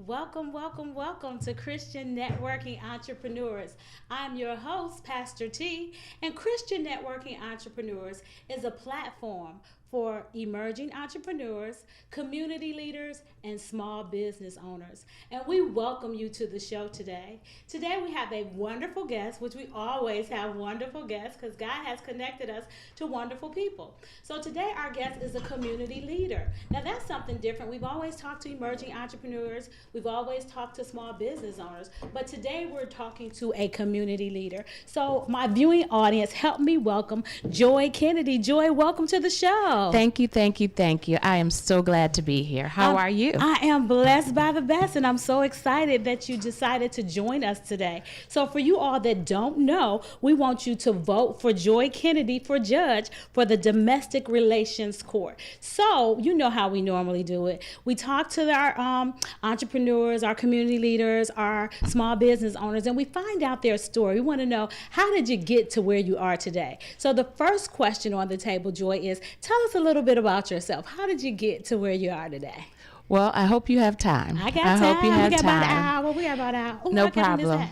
Welcome, welcome, welcome to Christian Networking Entrepreneurs. I'm your host, Pastor T, and Christian Networking Entrepreneurs is a platform for emerging entrepreneurs, community leaders, and small business owners. And we welcome you to the show today. Today we have a wonderful guest, which we always have wonderful guests because God has connected us to wonderful people. So today our guest is a community leader. Now that's something different. We've always talked to emerging entrepreneurs. We've always talked to small business owners. But today we're talking to a community leader. So my viewing audience, help me welcome Joy Kennedy. Joy, welcome to the show. Thank you, thank you, thank you. I am so glad to be here. How are you? I am blessed by the best, and I'm so excited that you decided to join us today. So for you all that don't know, we want you to vote for Joy Kennedy for judge for the Domestic Relations Court. So you know how we normally do it. We talk to our entrepreneurs, our community leaders, our small business owners, and we find out their story. We want to know, how did you get to where you are today? So the first question on the table, Joy, is tell us a little bit about yourself. How did you get to where you are today? Well, I hope you have time. I got time. Hope you have we got time. about an hour. We got about an hour. Ooh, no problem.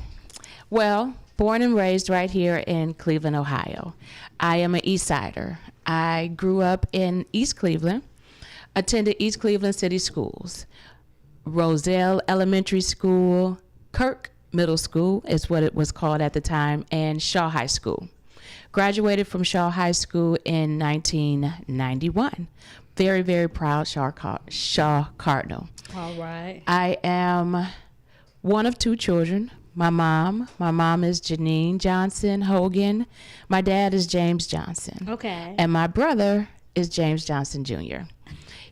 Well, born and raised right here in Cleveland, Ohio. I am an East Sider. I grew up in East Cleveland, attended East Cleveland City Schools, Roselle Elementary School, Kirk Middle School is what it was called at the time, and Shaw High School. Graduated from Shaw High School in 1991. Very, very proud Shaw Cardinal. All right. I am one of two children. My mom is Janine Johnson Hogan. My dad is James Johnson. Okay. And my brother is James Johnson Jr.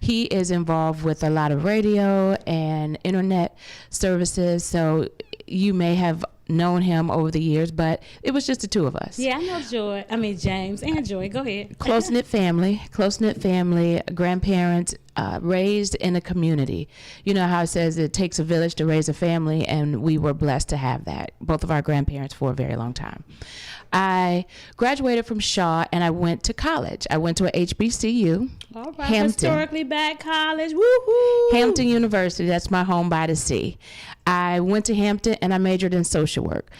He is involved with a lot of radio and internet services, so you may have known him over the years, but it was just the two of us. Yeah, I know James and Joy. Go ahead. Close-knit family, grandparents, raised in a community. You know how it says it takes a village to raise a family, and we were blessed to have that, both of our grandparents for a very long time. I graduated from Shaw, and I went to college. I went to a HBCU, all right, Hampton. Historically black college, woohoo! Hampton University, that's my home by the sea. I went to Hampton, and I majored in social work.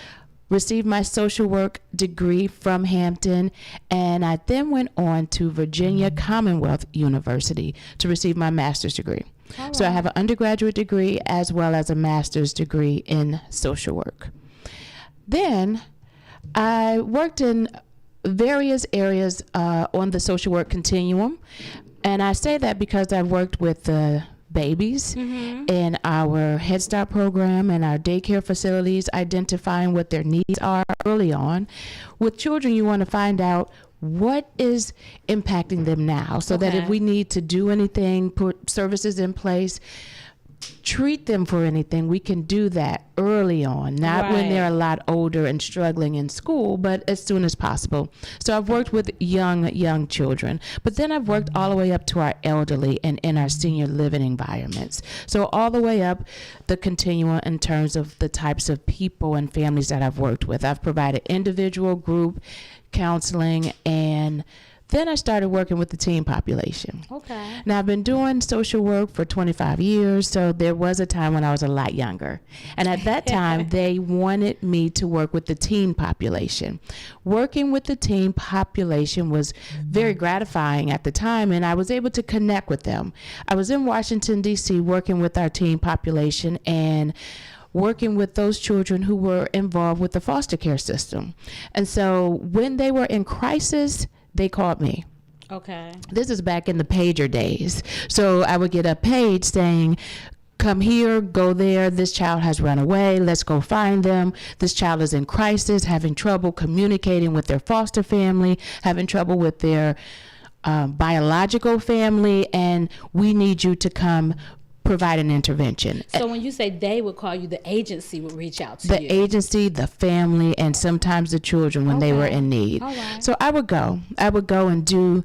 Received my social work degree from Hampton, and I then went on to Virginia Commonwealth University to receive my master's degree. Right. So I have an undergraduate degree as well as a master's degree in social work. Then I worked in various areas on the social work continuum, and I say that because I worked with the babies in our Head Start program and our daycare facilities, identifying what their needs are early on. With children, you want to find out what is impacting them now, so that if we need to do anything, put services in place, treat them for anything, we can do that early on, not when they're a lot older and struggling in school, but as soon as possible. So I've worked with young children, but then I've worked all the way up to our elderly and in our senior living environments. So all the way up the continuum in terms of the types of people and families that I've worked with. I've provided individual, group counseling, and then I started working with the teen population. Okay. Now, I've been doing social work for 25 years, so there was a time when I was a lot younger. And at that time, they wanted me to work with the teen population. Working with the teen population was very gratifying at the time, and I was able to connect with them. I was in Washington, D.C., working with our teen population and working with those children who were involved with the foster care system. And so when they were in crisis, they called me. Okay. This is back in the pager days. So I would get a page saying, come here, go there, this child has run away, let's go find them. This child is in crisis, having trouble communicating with their foster family, having trouble with their biological family, and we need you to come provide an intervention. So when you say they would call you, the agency would reach out to you? The agency, the family, and sometimes the children when they were in need. All right. So I would go and do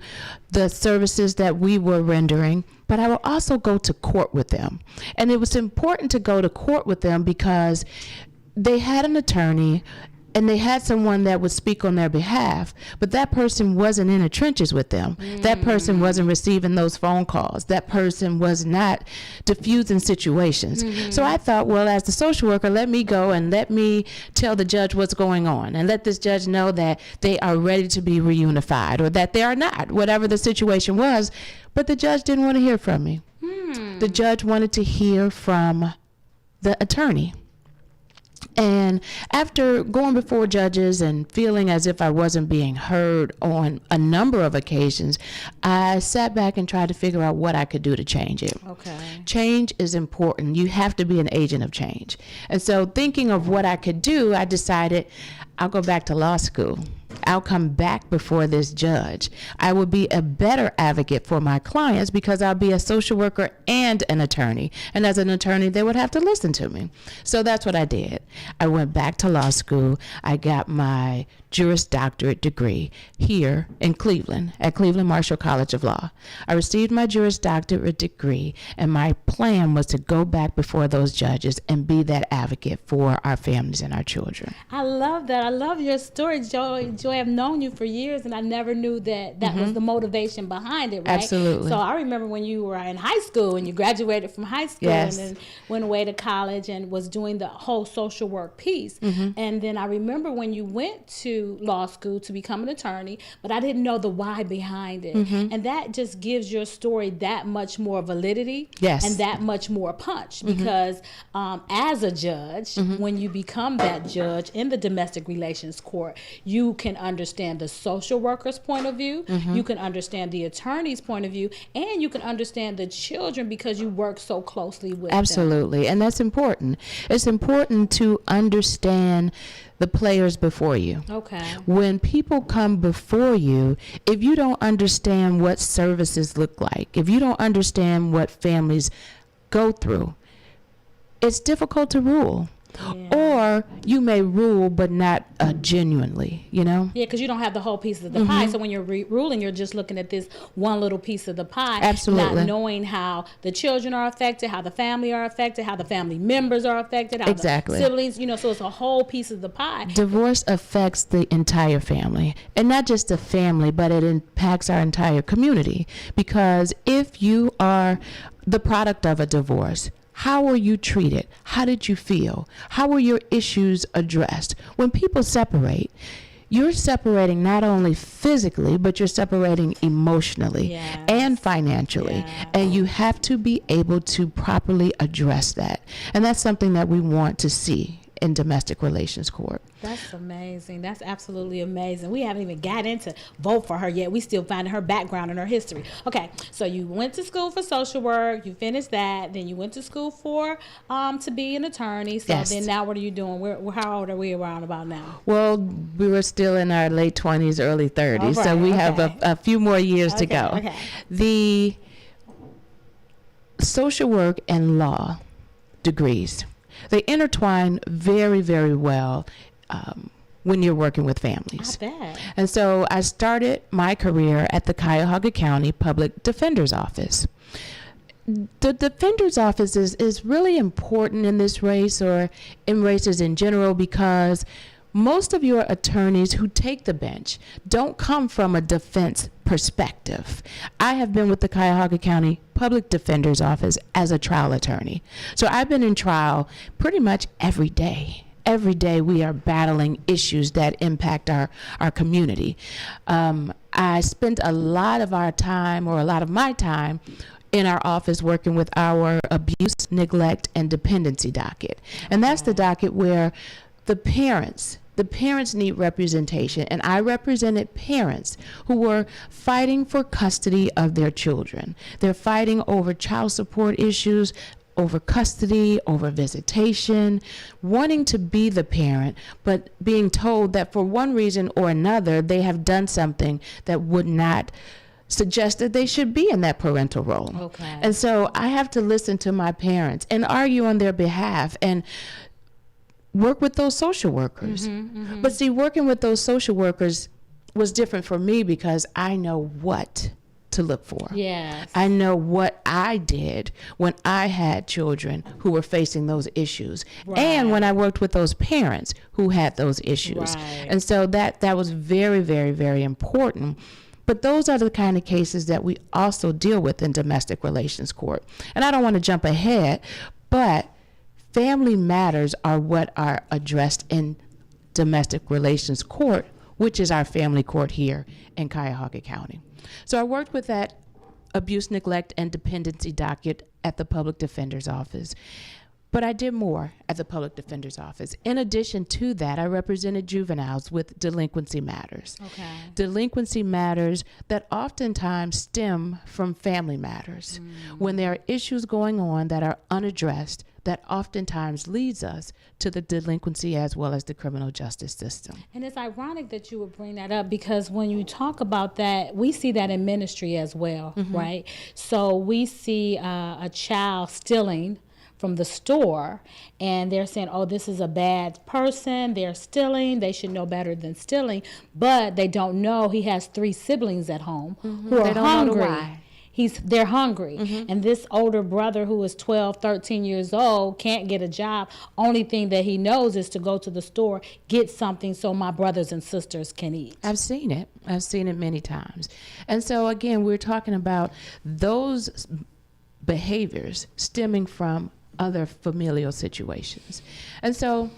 the services that we were rendering, but I would also go to court with them. And it was important to go to court with them because they had an attorney and they had someone that would speak on their behalf, but that person wasn't in the trenches with them. That person wasn't receiving those phone calls. That person was not diffusing situations. So I thought, well, as the social worker, let me go and let me tell the judge what's going on and let this judge know that they are ready to be reunified or that they are not, whatever the situation was. But the judge didn't want to hear from me. The judge wanted to hear from the attorney. And after going before judges and feeling as if I wasn't being heard on a number of occasions, I sat back and tried to figure out what I could do to change it. Okay. Change is important. You have to be an agent of change. And so thinking of what I could do, I decided I'll go back to law school. I'll come back before this judge. I will be a better advocate for my clients because I'll be a social worker and an attorney. And as an attorney, they would have to listen to me. So that's what I did. I went back to law school. I got my Juris Doctorate degree here in Cleveland at Cleveland Marshall College of Law. I received my Juris Doctorate degree, and my plan was to go back before those judges and be that advocate for our families and our children. I love that. I love your story, Joy. Joy, I've known you for years, and I never knew that was the motivation behind it, right? Absolutely. So I remember when you were in high school and you graduated from high school Yes. and then went away to college and was doing the whole social work piece. And then I remember when you went to law school to become an attorney, but I didn't know the why behind it. And that just gives your story that much more validity Yes. and that much more punch because as a judge, when you become that judge in the domestic relations court, you can understand the social worker's point of view, you can understand the attorney's point of view, and you can understand the children because you work so closely with them. Absolutely. And that's important. It's important to understand the players before you. Okay. When people come before you, if you don't understand what services look like, if you don't understand what families go through, it's difficult to rule. Yeah. Or you may rule, but not genuinely, you know? Yeah, because you don't have the whole piece of the pie. So when you're ruling, you're just looking at this one little piece of the pie. Absolutely. Not knowing how the children are affected, how the family are affected, how the family members are affected, how Exactly. the siblings, so it's a whole piece of the pie. Divorce affects the entire family, and not just the family, but it impacts our entire community. Because if you are the product of a divorce, how were you treated? How did you feel? How were your issues addressed? When people separate, you're separating not only physically, but you're separating emotionally Yes. and financially. Yes. And you have to be able to properly address that. And that's something that we want to see in domestic relations court. That's amazing. That's absolutely amazing. We haven't even got into vote for her yet. We still finding her background and her history. Okay, so you went to school for social work. You finished that. Then you went to school for to be an attorney. So Yes. then now what are you doing? How old are we around about now? Well, we were still in our late 20s, early 30s, All so right, we have okay. a few more years to Okay, go. okay. The social work and law degrees, they intertwine very, very well when you're working with families. I bet. And so I started my career at the Cuyahoga County Public Defender's Office. The defender's office is really important in this race or in races in general because most of your attorneys who take the bench don't come from a defense perspective. I have been with the Cuyahoga County Public Defender's Office as a trial attorney. So I've been in trial pretty much every day. Every day we are battling issues that impact our community. I spent a lot of our time, or a lot of my time, in our office working with our abuse, neglect, and dependency docket. And that's the docket where the parents need representation, and I represented parents who were fighting for custody of their children. They're fighting over child support issues, over custody, over visitation, wanting to be the parent, but being told that for one reason or another, they have done something that would not suggest that they should be in that parental role. Okay. And so I have to listen to my parents and argue on their behalf and work with those social workers. But see, working with those social workers was different for me because I know what to to look for. Yes. I know what I did when I had children who were facing those issues, and when I worked with those parents who had those issues. Right. And so that was very, very, very important. But those are the kind of cases that we also deal with in domestic relations court. And I don't want to jump ahead, but family matters are what are addressed in domestic relations court, which is our family court here in Cuyahoga County. So I worked with that abuse, neglect, and dependency docket at the public defender's office. But I did more at the public defender's office. In addition to that, I represented juveniles with delinquency matters. Okay. Delinquency matters that oftentimes stem from family matters. When there are issues going on that are unaddressed, that oftentimes leads us to the delinquency as well as the criminal justice system. And it's ironic that you would bring that up, because when you talk about that, we see that in ministry as well, right? So we see a child stealing from the store, and they're saying, oh, this is a bad person, they're stealing, they should know better than stealing, but they don't know he has 3 siblings at home who are They don't hungry. know why. They're hungry. And this older brother who is 12, 13 years old can't get a job. Only thing that he knows is to go to the store, get something so my brothers and sisters can eat. I've seen it. I've seen it many times. And so, again, we're talking about those behaviors stemming from other familial situations. And so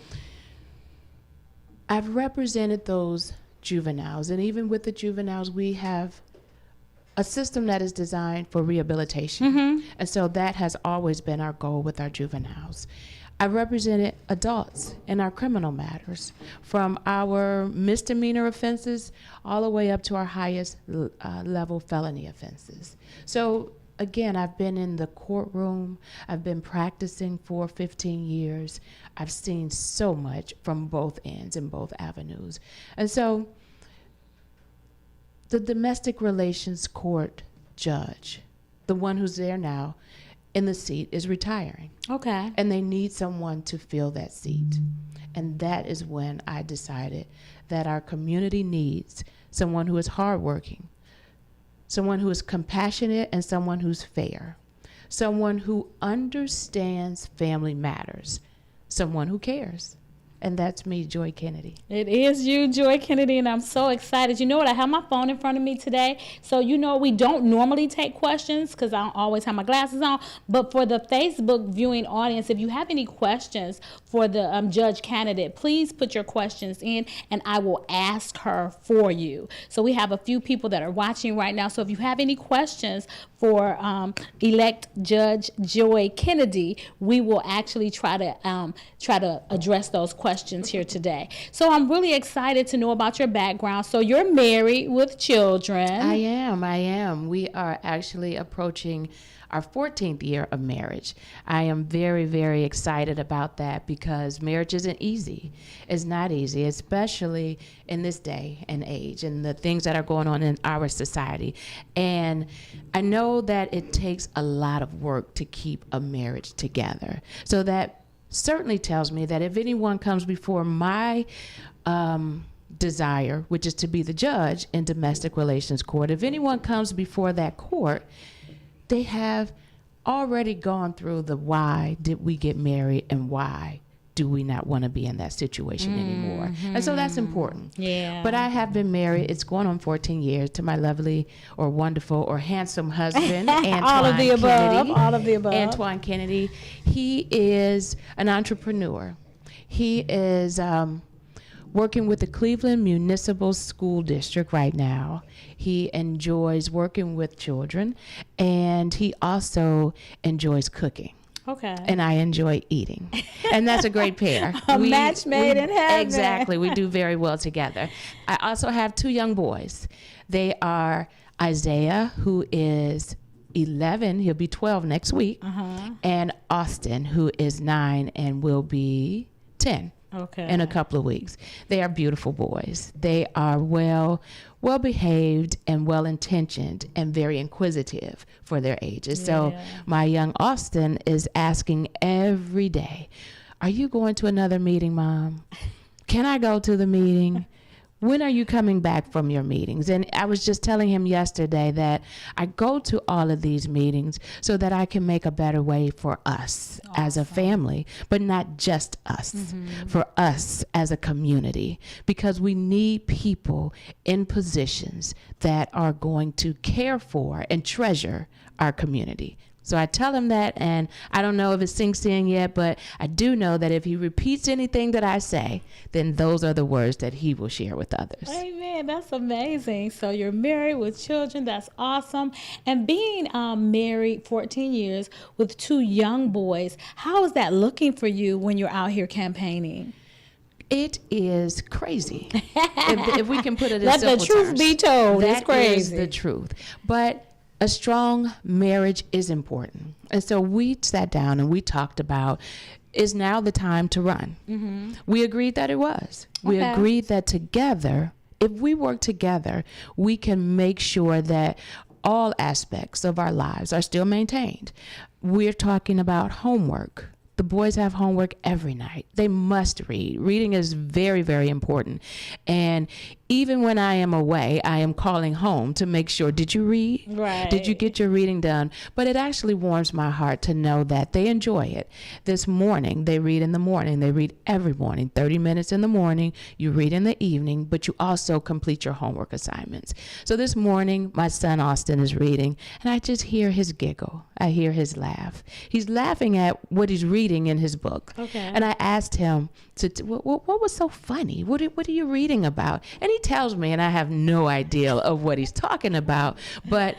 I've represented those juveniles. And even with the juveniles, we have a system that is designed for rehabilitation. And so that has always been our goal with our juveniles. I represented adults in our criminal matters, from our misdemeanor offenses all the way up to our highest level felony offenses. So again, I've been in the courtroom. I've been practicing for 15 years. I've seen so much from both ends and both avenues. And so the domestic relations court judge, the one who's there now in the seat, is retiring. Okay. And they need someone to fill that seat. And that is when I decided that our community needs someone who is hardworking, someone who is compassionate, and someone who's fair, someone who understands family matters, someone who cares. And that's me, Joy Kennedy. It is you, Joy Kennedy, and I'm so excited. You know what? I have my phone in front of me today. So, you know, we don't normally take questions because I don't always have my glasses on. But for the Facebook viewing audience, if you have any questions for the judge candidate, please put your questions in and I will ask her for you. So we have a few people that are watching right now. So if you have any questions for elect Judge Joy Kennedy, we will actually try to address those questions here today. So I'm really excited to know about your background. So you're married with children. I am. We are actually approaching our 14th year of marriage. I am very, very excited about that because marriage isn't easy. It's not easy, especially in this day and age and the things that are going on in our society. And I know that it takes a lot of work to keep a marriage together. So that certainly tells me that if anyone comes before my desire, which is to be the judge in domestic relations court, if anyone comes before that court, they have already gone through the why did we get married and why do we not want to be in that situation anymore. And so that's important. Yeah. But I have been married, it's going on 14 years, to my lovely or wonderful or handsome husband, Antoine All of the above. Kennedy. All of the above. Antoine Kennedy. He is an entrepreneur. He is working with the Cleveland Municipal School District right now. He enjoys working with children, and he also enjoys cooking. Okay. And I enjoy eating. And that's a great pair. A match made in heaven. Exactly. We do very well together. I also have 2 young boys. They are Isaiah, who is 11. He'll be 12 next week. And Austin, who is 9 and will be 10. Okay. In a couple of weeks. They are beautiful boys. They are well behaved and well intentioned and very inquisitive for their ages. So my young Austin is asking every day, "Are you going to another meeting, Mom? Can I go to the meeting? when are you coming back from your meetings? And I was just telling him yesterday that I go to all of these meetings so that I can make a better way for us as a family, but not just us, for us as a community, because we need people in positions that are going to care for and treasure our community. So I tell him that, and I don't know if it sinks in yet, but I do know that if he repeats anything that I say, then those are the words that he will share with others. Amen. That's amazing. So you're married with children. That's awesome. And being married 14 years with 2 young boys, how is that looking for you when you're out here campaigning? It is crazy. if we can put it in Let simple the truth terms. be told. It's That crazy. is the truth. But a strong marriage is important. And so we sat down and we talked about, is now the time to run? We agreed that it was. We Okay. agreed that together, if we work together, we can make sure that all aspects of our lives are still maintained. We're talking about homework. The boys have homework every night. They must read. Reading is very, very important. And even when I am away, I am calling home to make sure, did you read? Right. Did you get your reading done? But it actually warms my heart to know that they enjoy it. This morning, they read in the morning. They read every morning, 30 minutes in the morning. You read in the evening, but you also complete your homework assignments. So this morning, my son Austin is reading, and I just hear his giggle. I hear his laugh. He's laughing at what he's reading in his book. Okay. And I asked him, what was so funny? What are you reading about? And he tells me, and I have no idea of what he's talking about. But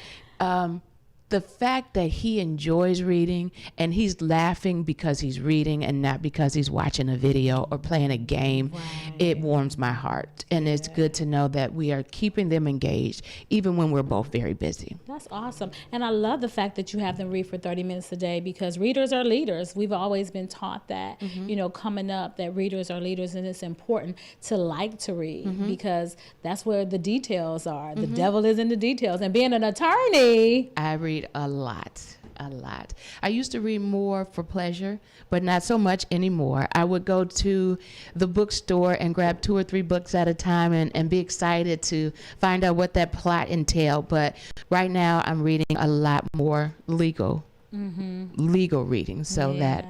the fact that he enjoys reading and he's laughing because he's reading and not because he's watching a video or playing a game, it warms my heart. And it's good to know that we are keeping them engaged even when we're both very busy. That's awesome. And I love the fact that you have them read for 30 minutes a day, because readers are leaders. We've always been taught that, coming up, that readers are leaders, and it's important to like to read because that's where the details are. The devil is in the details. And being an attorney, I read a lot. I used to read more for pleasure, but not so much anymore. I would go to the bookstore and grab 2 or 3 books at a time and be excited to find out what that plot entailed. But right now I'm reading a lot more legal reading so that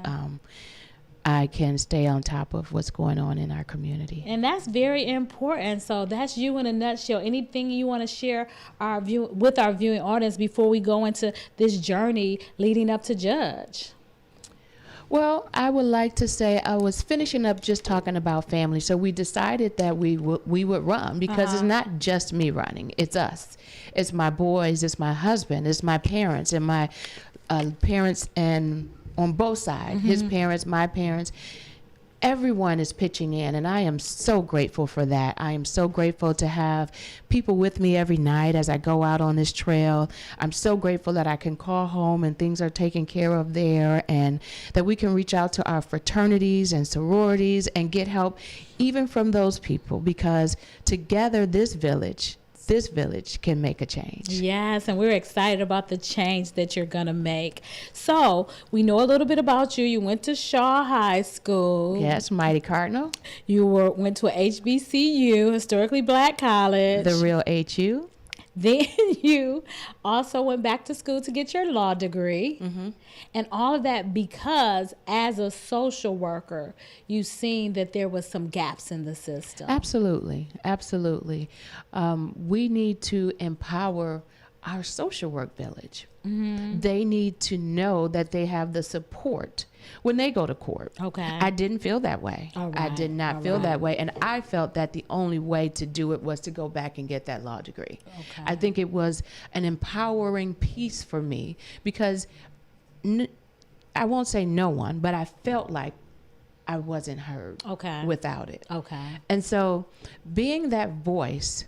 I can stay on top of what's going on in our community. and that's very important. So that's you in a nutshell. Anything you want to share with our viewing audience before we go into this journey leading up to Judge? Well, I would like to say I was finishing up just talking about family. So we decided that we would run because it's not just me running. It's us. It's my boys. It's my husband. It's my parents and my parents and on both sides, his parents, my parents. Everyone is pitching in, and I am so grateful for that. I am so grateful to have people with me every night as I go out on this trail. I'm so grateful that I can call home and things are taken care of there, and that we can reach out to our fraternities and sororities and get help even from those people, because together this village can make a change. Yes, and we're excited about the change that you're going to make. So we know a little bit about you. You went to Shaw High School. Yes, Mighty Cardinal. You went to a HBCU, Historically Black College. The real HU. Then you also went back to school to get your law degree. And all of that because as a social worker, you've seen that there was some gaps in the system. Absolutely. We need to empower our social work village. They need to know that they have the support when they go to court. Okay. I didn't feel that way. All I right. did not All feel right. that way. And I felt that the only way to do it was to go back and get that law degree. Okay. I think it was an empowering piece for me because I won't say no one, but I felt like I wasn't heard Okay. without it. Okay. And so being that voice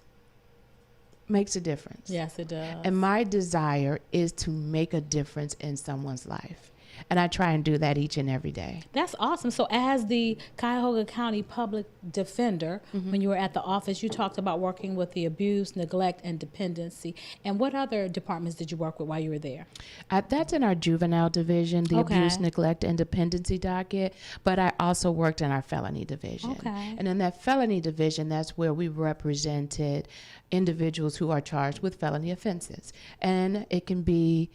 makes a difference. Yes, it does. And my desire is to make a difference in someone's life. And I try and do that each and every day. That's awesome. So as the Cuyahoga County Public Defender, when you were at the office, you talked about working with the abuse, neglect, and dependency. And what other departments did you work with while you were there? That's in our juvenile division, the abuse, neglect, and dependency docket. But I also worked in our felony division. Okay. And in that felony division, that's where we represented individuals who are charged with felony offenses. And it can be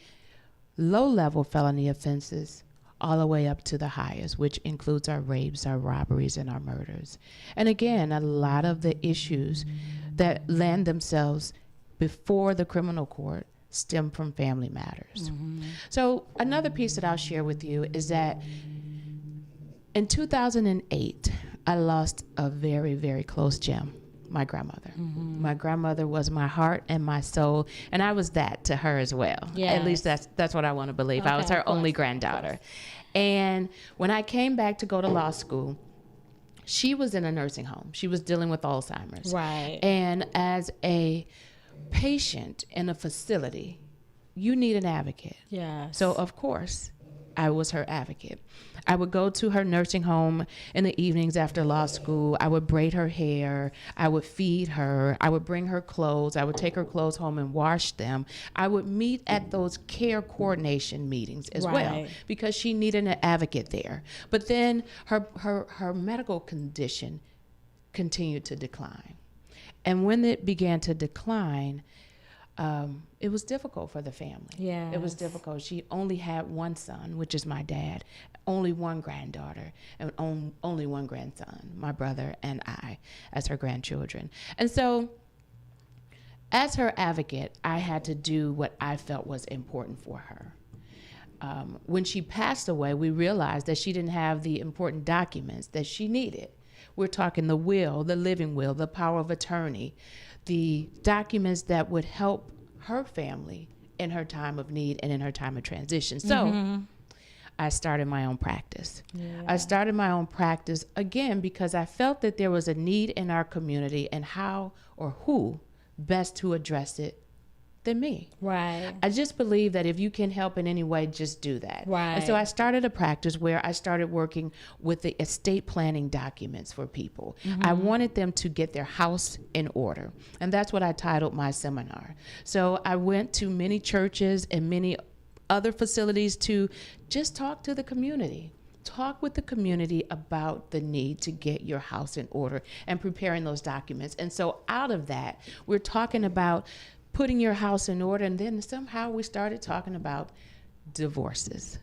low-level felony offenses all the way up to the highest, which includes our rapes, our robberies, and our murders. And again, a lot of the issues that land themselves before the criminal court stem from family matters. So another piece that I'll share with you is that in 2008, I lost a very, very close gem, my grandmother. My grandmother was my heart and my soul, and I was that to her as well. At least that's what I want to believe. I was her only granddaughter. And when I came back to go to law school, she was in a nursing home. She was dealing with Alzheimer's. Right. And as a patient in a facility, you need an advocate. Yes. So, of course, I was her advocate. I would go to her nursing home in the evenings after law school. I would braid her hair. I would feed her. I would bring her clothes. I would take her clothes home and wash them. I would meet at those care coordination meetings as well, because she needed an advocate there. But then her medical condition continued to decline. And when it began to decline, it was difficult for the family. Yes. It was difficult. She only had one son, which is my dad, only one granddaughter, and only one grandson, my brother and I, as her grandchildren. And so, as her advocate, I had to do what I felt was important for her. When she passed away, we realized that she didn't have the important documents that she needed. We're talking the will, the living will, the power of attorney, the documents that would help her family in her time of need and in her time of transition. So I started my own practice. I started my own practice, again, because I felt that there was a need in our community, and how or who best to address it than me. Right. I just believe that if you can help in any way, just do that. Right. And so I started a practice where I started working with the estate planning documents for people. I wanted them to get their house in order. And that's what I titled my seminar. So I went to many churches and many other facilities to just talk to the community. Talk with the community about the need to get your house in order and preparing those documents. And so out of that, we're talking about putting your house in order, and then somehow we started talking about divorces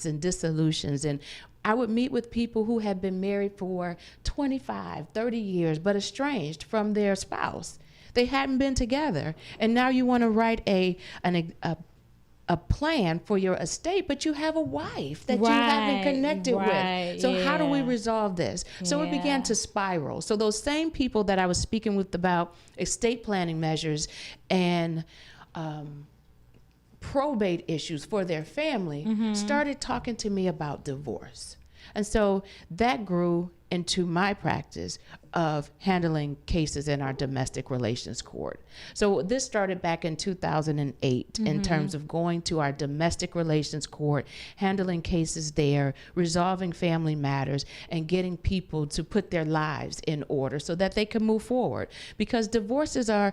and dissolutions. And I would meet with people who had been married for 25, 30 years, but estranged from their spouse. They hadn't been together, and now you want to write a plan for your estate, but you have a wife that you haven't connected with. So how do we resolve this? So it began to spiral. So those same people that I was speaking with about estate planning measures and probate issues for their family started talking to me about divorce. And so that grew into my practice of handling cases in our domestic relations court. So this started back in 2008 in terms of going to our domestic relations court, handling cases there, resolving family matters, and getting people to put their lives in order so that they can move forward. Because divorces are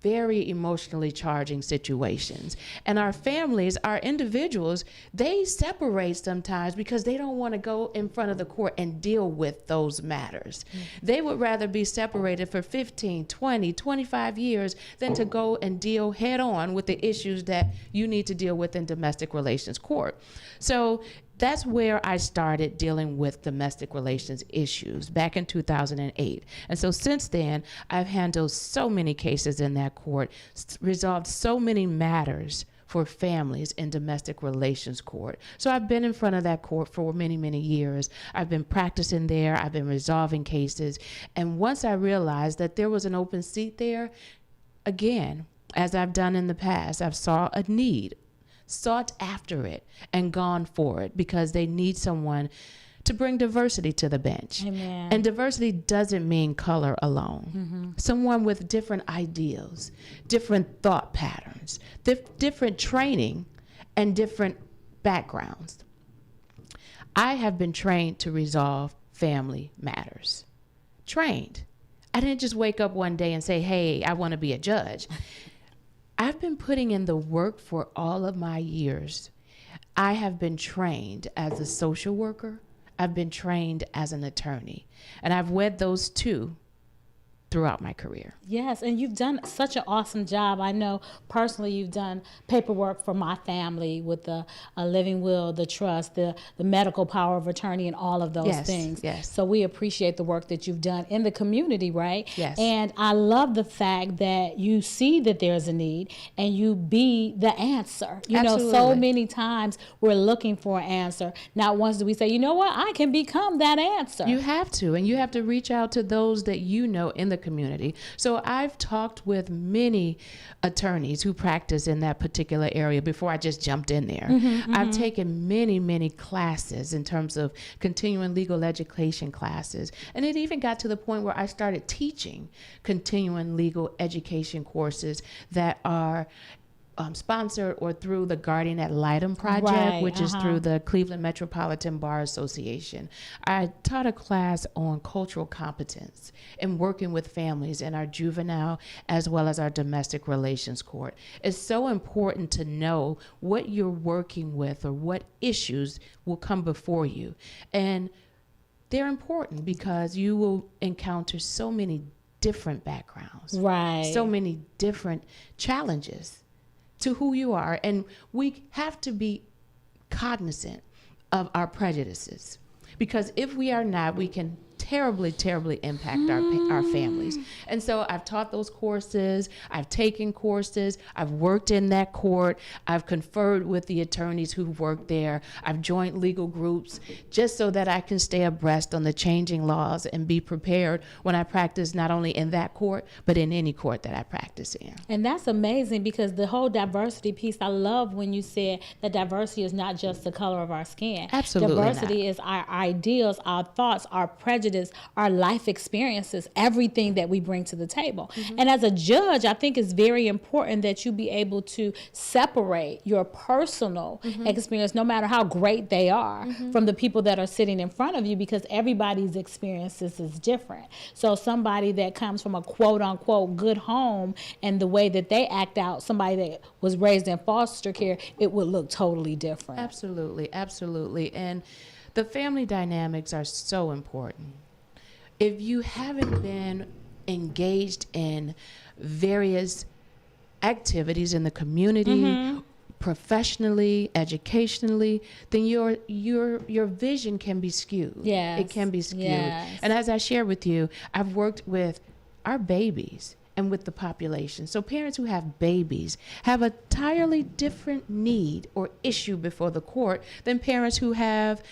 very emotionally charging situations. And our families, our individuals, they separate sometimes because they don't want to go in front of the court and deal with those matters. They would rather be separated for 15, 20, 25 years than to go and deal head on with the issues that you need to deal with in domestic relations court. So that's where I started dealing with domestic relations issues back in 2008. And so since then, I've handled so many cases in that court, resolved so many matters for families in domestic relations court. So I've been in front of that court for many, many years. I've been practicing there. I've been resolving cases. And once I realized that there was an open seat there, again, as I've done in the past, I've saw a need, sought after it, and gone for it because they need someone to bring diversity to the bench. Amen. And diversity doesn't mean color alone. Someone with different ideals, different thought patterns, different training, and different backgrounds. I have been trained to resolve family matters. Trained. I didn't just wake up one day and say, hey, I want to be a judge. I've been putting in the work for all of my years. I have been trained as a social worker. I've been trained as an attorney. And I've wed those two throughout my career. Yes, and you've done such an awesome job. I know personally you've done paperwork for my family with the living will, the trust, the medical power of attorney, and all of those things. Yes. So we appreciate the work that you've done in the community, right? Yes. And I love the fact that you see that there's a need and you be the answer. You Absolutely. know, so many times we're looking for an answer. Not once do we say, you know what, I can become that answer. You have to, and you have to reach out to those that you know in the community. So I've talked with many attorneys who practice in that particular area before I just jumped in there. I've taken many classes in terms of continuing legal education classes. And it even got to the point where I started teaching continuing legal education courses that are sponsored or through the Guardian Ad Litem Project, Right, which is through the Cleveland Metropolitan Bar Association. I taught a class on cultural competence and working with families in our juvenile as well as our domestic relations court. It's so important to know what you're working with or what issues will come before you. And they're important because you will encounter so many different backgrounds, Right. so many different challenges to who you are. And we have to be cognizant of our prejudices, because if we are not, we can terribly impact our families. And so I've taught those courses, I've taken courses, I've worked in that court, I've conferred with the attorneys who've worked there, I've joined legal groups just so that I can stay abreast on the changing laws and be prepared when I practice not only in that court, but in any court that I practice in. And that's amazing, because the whole diversity piece, I love when you said that diversity is not just the color of our skin. Absolutely Diversity is our ideals, our thoughts, our prejudice, our life experiences, everything that we bring to the table. And as a judge, I think it's very important that you be able to separate your personal experience, no matter how great they are, from the people that are sitting in front of you, because everybody's experiences is different. So somebody that comes from a quote unquote good home and the way that they act out, somebody that was raised in foster care, it would look totally different. Absolutely. And the family dynamics are so important. If you haven't been engaged in various activities in the community, professionally, educationally, then your vision can be skewed. Yes. It can be skewed. Yes. And as I shared with you, I've worked with our babies and with the population. So parents who have babies have a entirely different need or issue before the court than parents who have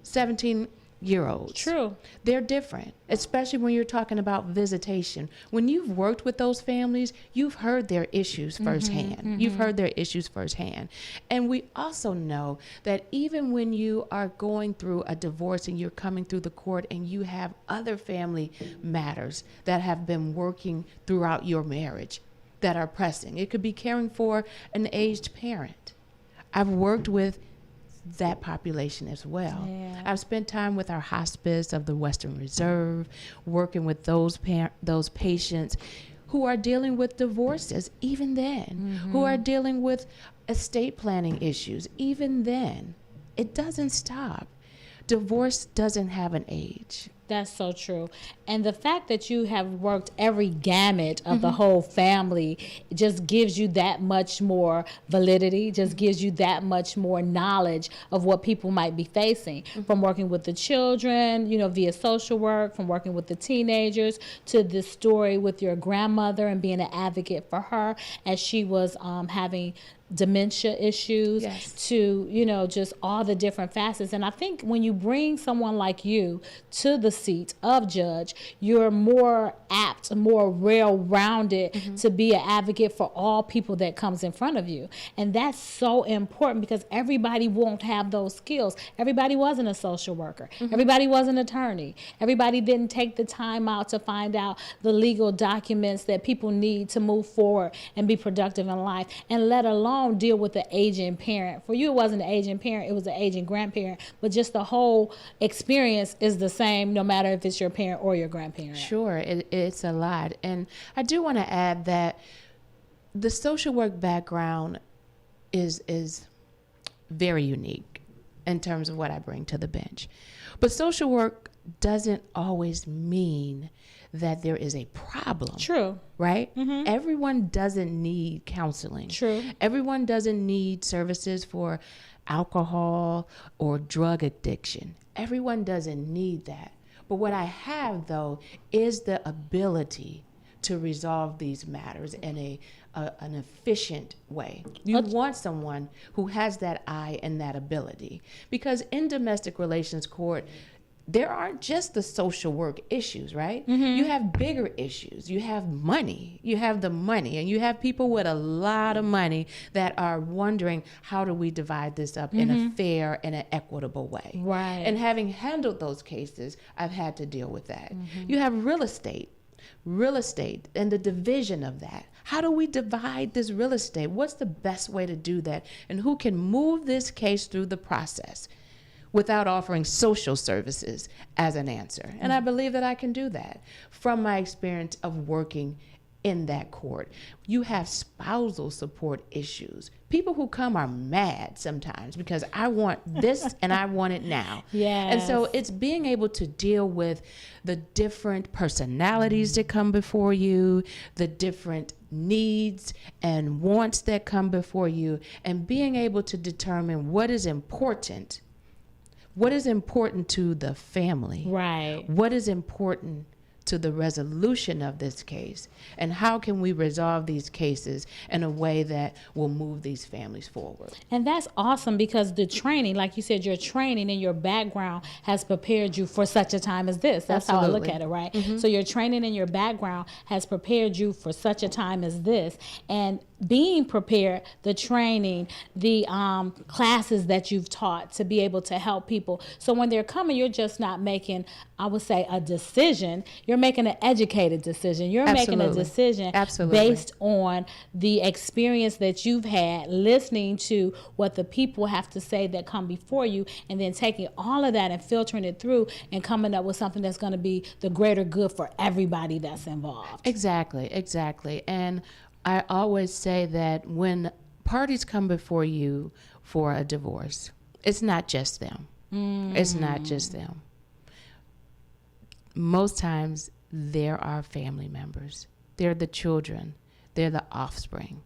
17-year-olds. True. They're different, especially when you're talking about visitation. When you've worked with those families, you've heard their issues firsthand. You've heard their issues firsthand. And we also know that even when you are going through a divorce and you're coming through the court and you have other family matters that have been working throughout your marriage that are pressing. It could be caring for an aged parent. I've worked with that population as well. Yeah. I've spent time with our hospice of the Western Reserve, working with those patients who are dealing with divorces, even then, who are dealing with estate planning issues, even then. It doesn't stop. Divorce doesn't have an age. That's so true. And the fact that you have worked every gamut of the whole family just gives you that much more validity, just gives you that much more knowledge of what people might be facing, from working with the children, via social work, from working with the teenagers, to this story with your grandmother and being an advocate for her as she was having dementia issues, Yes. to just all the different facets. And I think when you bring someone like you to the seat of judge, you're more apt, more well-rounded to be an advocate for all people that comes in front of you. And that's so important because everybody won't have those skills. Everybody wasn't a social worker. Everybody was an attorney. Everybody didn't take the time out to find out the legal documents that people need to move forward and be productive in life, and let alone deal with the aging parent. For you, it wasn't an aging parent, it was an aging grandparent, but just the whole experience is the same no matter if it's your parent or your grandparent. Sure, it's a lot. And I do want to add that the social work background is very unique in terms of what I bring to the bench. But social work doesn't always mean that there is a problem. True. Right? Everyone doesn't need counseling. True. Everyone doesn't need services for alcohol or drug addiction. Everyone doesn't need that. But what I have, though, is the ability to resolve these matters in an efficient way. You want someone who has that eye and that ability. Because in domestic relations court, there aren't just the social work issues, right? You have bigger issues. You have money. You have the money. And you have people with a lot of money that are wondering, how do we divide this up in a fair and an equitable way? Right. And having handled those cases, I've had to deal with that. You have real estate and the division of that. How do we divide this real estate? What's the best way to do that? And who can move this case through the process without offering social services as an answer? And I believe that I can do that from my experience of working in that court. You have spousal support issues. People who come are mad sometimes because I want this and I want it now. Yes. And so it's being able to deal with the different personalities that come before you, the different needs and wants that come before you, and being able to determine what is important to the family. Right. What is important to the resolution of this case, and how can we resolve these cases in a way that will move these families forward. And that's awesome because the training, like you said, your training and your background has prepared you for such a time as this. That's how I look at it, right? So your training and your background has prepared you for such a time as this. And being prepared, the training, the classes that you've taught to be able to help people. So when they're coming, you're just not making, I would say, a decision. You're making an educated decision. You're making a decision based on the experience that you've had, listening to what the people have to say that come before you, and then taking all of that and filtering it through and coming up with something that's going to be the greater good for everybody that's involved. Exactly. And I always say that when parties come before you for a divorce, it's not just them. It's not just them. Most times, there are family members. They're the children. They're the offspring.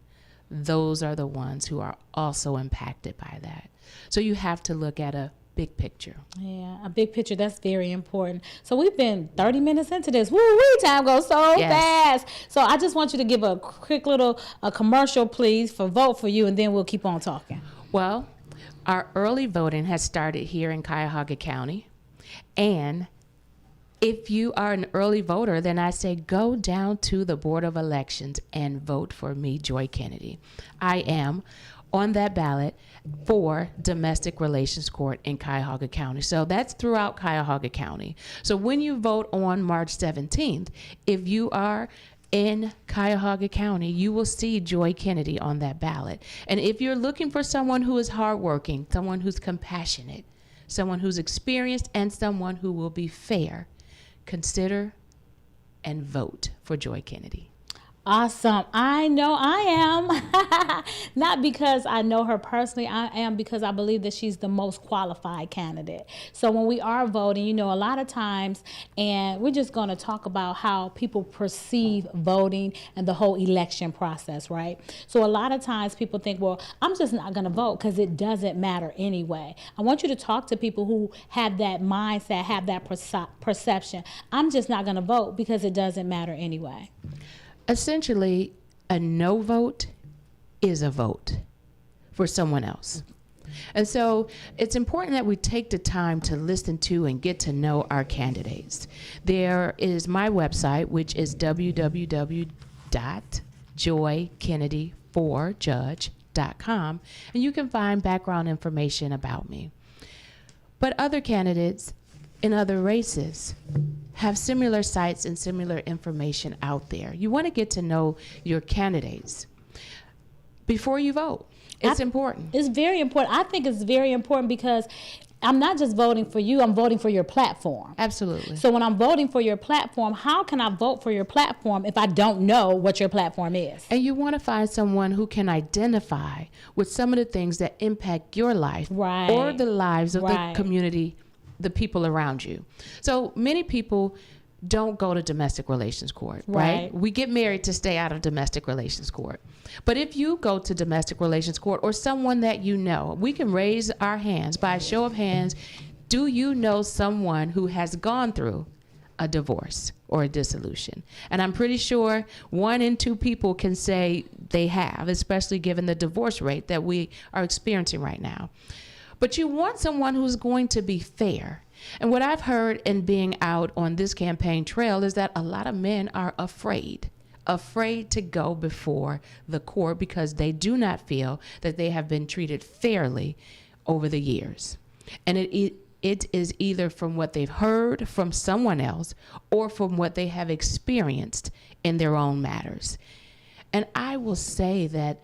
Those are the ones who are also impacted by that. So you have to look at a big picture. Yeah, a big picture. That's very important. So we've been 30 minutes into this. Woo-wee, time goes so fast. So I just want you to give a quick little commercial, please, for Vote For You, and then we'll keep on talking. Well, our early voting has started here in Cuyahoga County. And if you are an early voter, then I say go down to the Board of Elections and vote for me, Joy Kennedy. I am on that ballot for Domestic Relations Court in Cuyahoga County. So that's throughout Cuyahoga County. So when you vote on March 17th, if you are in Cuyahoga County, you will see Joy Kennedy on that ballot. And if you're looking for someone who is hardworking, someone who's compassionate, someone who's experienced, and someone who will be fair, consider and vote for Joy Kennedy. Awesome. I know I am. Not because I know her personally. I am because I believe that she's the most qualified candidate. So when we are voting, a lot of times, and we're just going to talk about how people perceive voting and the whole election process, right? So a lot of times people think, well, I'm just not going to vote because it doesn't matter anyway. I want you to talk to people who have that mindset, have that perception. I'm just not going to vote because it doesn't matter anyway. Essentially, a no vote is a vote for someone else. And so it's important that we take the time to listen to and get to know our candidates. There is my website, which is www.joykennedy4judge.com, and you can find background information about me. But other candidates in other races have similar sites and similar information out there. You want to get to know your candidates before you vote. It's important. It's very important. I think it's very important because I'm not just voting for you, I'm voting for your platform. Absolutely. So when I'm voting for your platform, how can I vote for your platform if I don't know what your platform is? And you want to find someone who can identify with some of the things that impact your life or the lives of the community, the people around you. So many people don't go to domestic relations court, right? We get married to stay out of domestic relations court. But if you go to domestic relations court or someone that you know, we can raise our hands by a show of hands. Do you know someone who has gone through a divorce or a dissolution? And I'm pretty sure 1 in 2 people can say they have, especially given the divorce rate that we are experiencing right now. But you want someone who's going to be fair. And what I've heard in being out on this campaign trail is that a lot of men are afraid to go before the court because they do not feel that they have been treated fairly over the years. And it is either from what they've heard from someone else or from what they have experienced in their own matters. And I will say that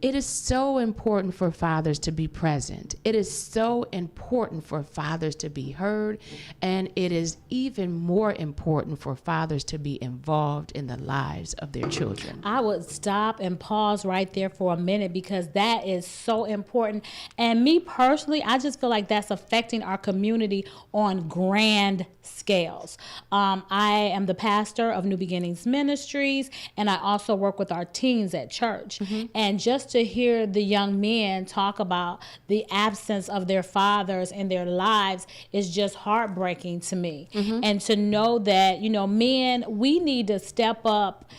it is so important for fathers to be present. It is so important for fathers to be heard. And it is even more important for fathers to be involved in the lives of their children. I would stop and pause right there for a minute because that is so important. And me personally, I just feel like that's affecting our community on grand scales. I am the pastor of New Beginnings Ministries, and I also work with our teens at church. And just to hear the young men talk about the absence of their fathers in their lives is just heartbreaking to me. And to know that, you know, men, we need to step up.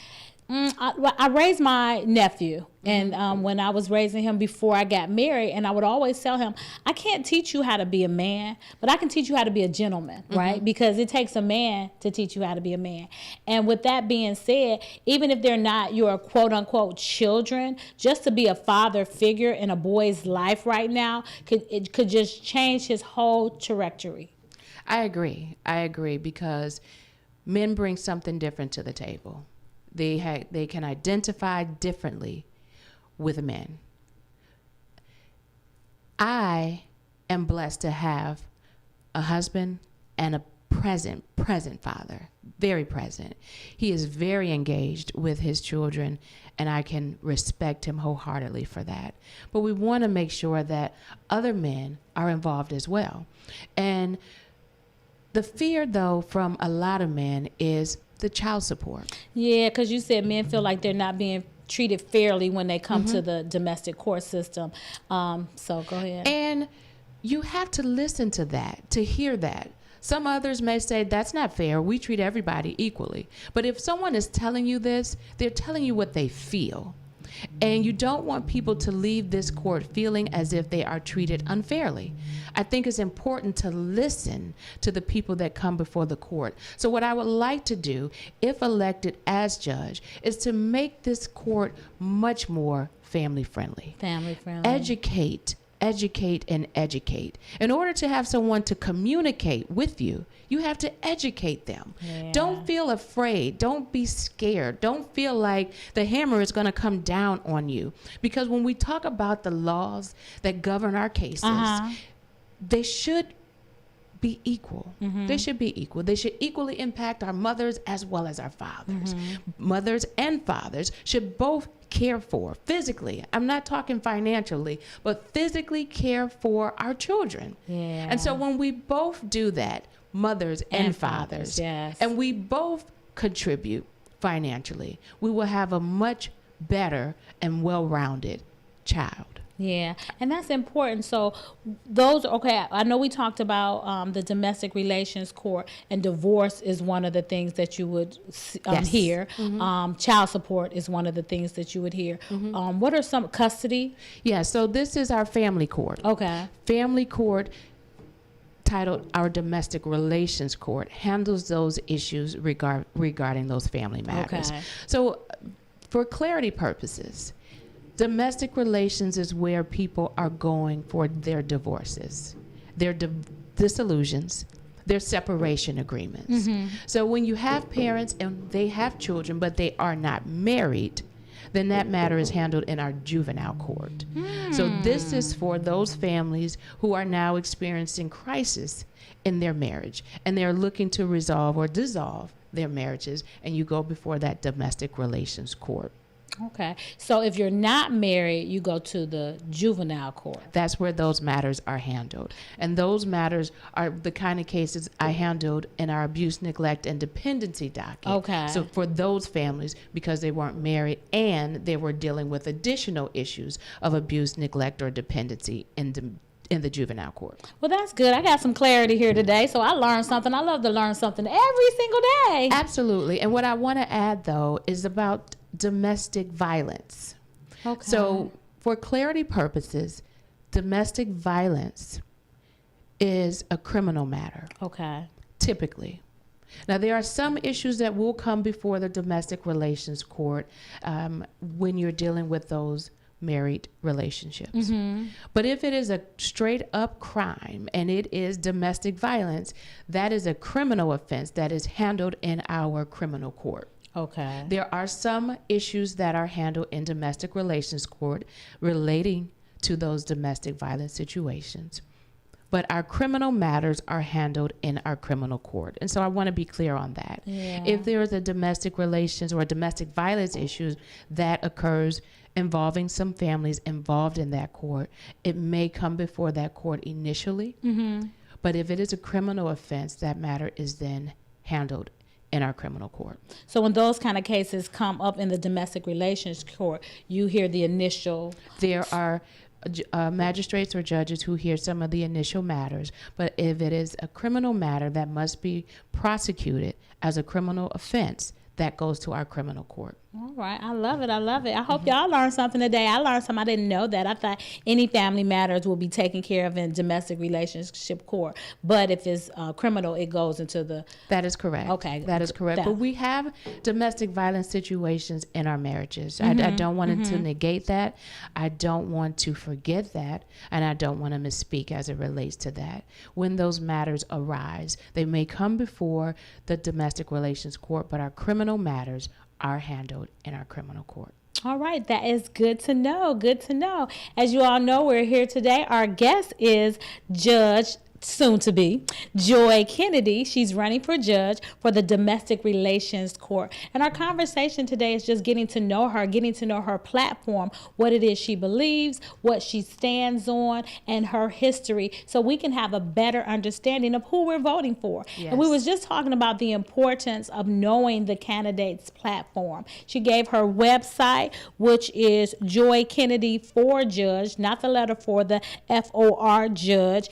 I raised my nephew, and when I was raising him before I got married, and I would always tell him, I can't teach you how to be a man, but I can teach you how to be a gentleman, right? Because it takes a man to teach you how to be a man. And with that being said, even if they're not your quote-unquote children, just to be a father figure in a boy's life right now, it could just change his whole trajectory. I agree because men bring something different to the table. They can identify differently with men. I am blessed to have a husband and a present father, very present. He is very engaged with his children, and I can respect him wholeheartedly for that. But we want to make sure that other men are involved as well. And the fear, though, from a lot of men is the child support. Yeah, because you said men feel like they're not being treated fairly when they come to the domestic court system. So go ahead. And you have to listen to that, to hear that. Some others may say, that's not fair. We treat everybody equally. But if someone is telling you this, they're telling you what they feel. And you don't want people to leave this court feeling as if they are treated unfairly. I think it's important to listen to the people that come before the court. So what I would like to do, if elected as judge, is to make this court much more family friendly. Family friendly. Educate, and educate. In order to have someone to communicate with you, you have to educate them. Yeah. Don't feel afraid. Don't be scared. Don't feel like the hammer is going to come down on you. Because when we talk about the laws that govern our cases, they should be equal. They should be equal. They should equally impact our mothers as well as our fathers. Mothers and fathers should both care for physically. I'm not talking financially, but physically care for our children. Yeah. And so when we both do that, mothers and fathers, yes, and we both contribute financially, we will have a much better and well-rounded child. Yeah, and that's important. So those, okay, I know we talked about the domestic relations court, and divorce is one of the things that you would Yes. hear. Child support is one of the things that you would hear. What are some, custody? Yeah, so this is our family court. Okay. Family court, titled our domestic relations court, handles those issues regarding those family matters. Okay. So for clarity purposes, domestic relations is where people are going for their divorces, their dissolutions, their separation agreements. So when you have parents and they have children, but they are not married, then that matter is handled in our juvenile court. So this is for those families who are now experiencing crisis in their marriage, and they're looking to resolve or dissolve their marriages, and you go before that domestic relations court. Okay. So if you're not married, you go to the juvenile court. That's where those matters are handled. And those matters are the kind of cases I handled in our abuse, neglect, and dependency docket. Okay. So for those families, because they weren't married and they were dealing with additional issues of abuse, neglect, or dependency in the juvenile court. Well, that's good. I got some clarity here today, so I learned something. I love to learn something every single day. Absolutely. And what I want to add, though, is about domestic violence. Okay. So for clarity purposes, domestic violence is a criminal matter, Okay. typically. Now, there are some issues that will come before the domestic relations court when you're dealing with those married relationships. But if it is a straight up crime and it is domestic violence, that is a criminal offense that is handled in our criminal court. Okay. There are some issues that are handled in domestic relations court relating to those domestic violence situations, but our criminal matters are handled in our criminal court. And so I want to be clear on that. Yeah. If there is a domestic relations or domestic violence issue that occurs involving some families involved in that court, it may come before that court initially. But if it is a criminal offense, that matter is then handled in our criminal court. So when those kind of cases come up in the domestic relations court, you hear the initial. There are magistrates or judges who hear some of the initial matters, but if it is a criminal matter that must be prosecuted as a criminal offense, that goes to our criminal court. All right. I love it. I love it. I hope y'all learned something today. I learned something. I didn't know that. I thought any family matters will be taken care of in domestic relationship court. But if it's criminal, it goes into the... That is correct. Okay. That is correct. That- But we have domestic violence situations in our marriages. I don't want to negate that. I don't want to forget that. And I don't want to misspeak as it relates to that. When those matters arise, they may come before the domestic relations court, but our criminal matters are handled in our criminal court. All right, that is good to know. Good to know. As you all know, we're here today. Our guest is Judge, soon to be, Joy Kennedy. She's running for judge for the Domestic Relations Court. And our conversation today is just getting to know her platform, what it is she believes, what she stands on, and her history, so we can have a better understanding of who we're voting for. Yes. And we was just talking about the importance of knowing the candidate's platform. She gave her website, which is Joy Kennedy for Judge, not the letter for, the FOR Judge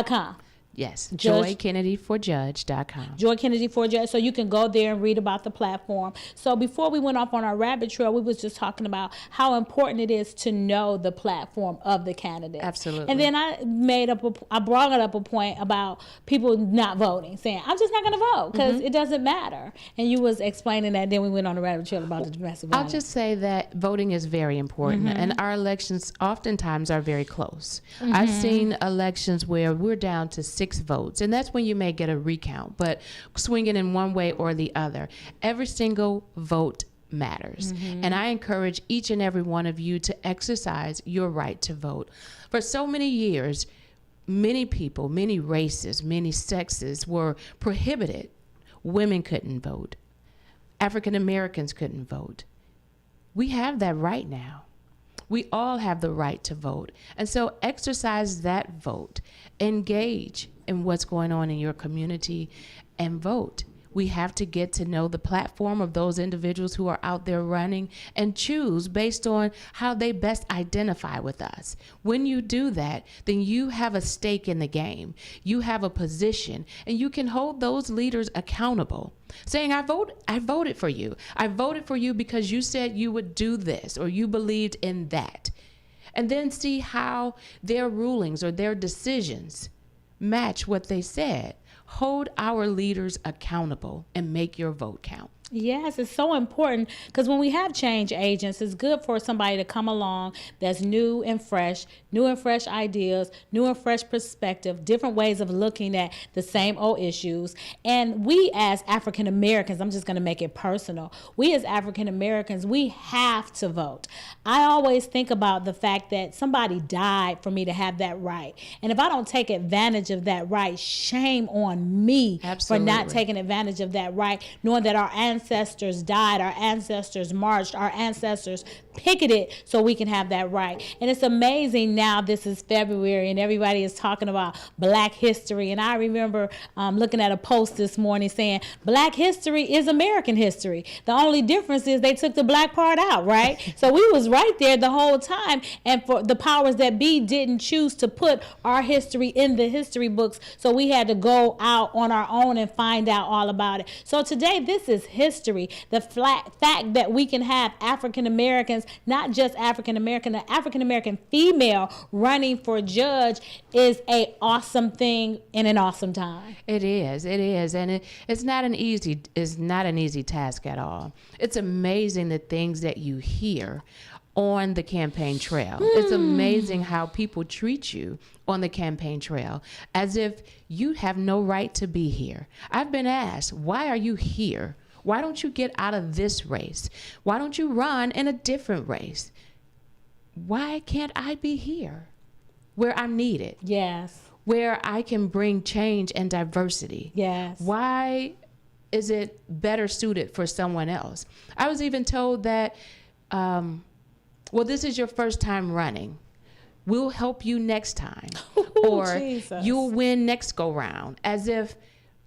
.com. Yes, Judge- joykennedyforjudge.com. Joy Kennedy for Judge. So you can go there and read about the platform. So before we went off on our rabbit trail, we was just talking about how important it is to know the platform of the candidate. Absolutely. And then I brought up a point about people not voting, saying, I'm just not going to vote because it doesn't matter. And you was explaining that. Then we went on a rabbit trail about the domestic I'll violence. just say that voting is very important, and our elections oftentimes are very close. I've seen elections where we're down to 6 votes, and that's when you may get a recount, but swinging in one way or the other. Every single vote matters, and I encourage each and every one of you to exercise your right to vote. For so many years, many people, many races, many sexes were prohibited. Women couldn't vote. African Americans couldn't vote. We have that right now. We all have the right to vote. And so exercise that vote. Engage in what's going on in your community and vote. We have to get to know the platform of those individuals who are out there running and choose based on how they best identify with us. When you do that, then you have a stake in the game. You have a position, and you can hold those leaders accountable, saying, I voted for you. I voted for you because you said you would do this or you believed in that. And then see how their rulings or their decisions match what they said. Hold our leaders accountable and make your vote count. Yes, it's so important because when we have change agents, it's good for somebody to come along that's new and fresh ideas, new and fresh perspective, different ways of looking at the same old issues. And we as African Americans, I'm just going to make it personal, we as African Americans, we have to vote. I always think about the fact that somebody died for me to have that right. And if I don't take advantage of that right, shame on me Absolutely. for not taking advantage of that right, knowing that our ancestors died, our ancestors marched, our ancestors picketed so we can have that right. And it's amazing now, this is February and everybody is talking about Black history. And I remember looking at a post this morning saying Black history is American history. The only difference is they took the Black part out, right? So we was right there the whole time. And for the powers that be didn't choose to put our history in the history books. So we had to go out on our own and find out all about it. So today, this is history. The fact that we can have African Americans, not just African American, the African American female running for judge is a awesome thing in an awesome time. It is, and it's not an easy task at all. It's amazing the things that you hear on the campaign trail. It's amazing how people treat you on the campaign trail as if you have no right to be here. I've been asked, why are you here? Why don't you get out of this race? Why don't you run in a different race? Why can't I be here where I'm needed? Yes. Where I can bring change and diversity? Yes. Why is it better suited for someone else? I was even told that, well, this is your first time running. We'll help you next time. Or Jesus. You'll win next go round. As if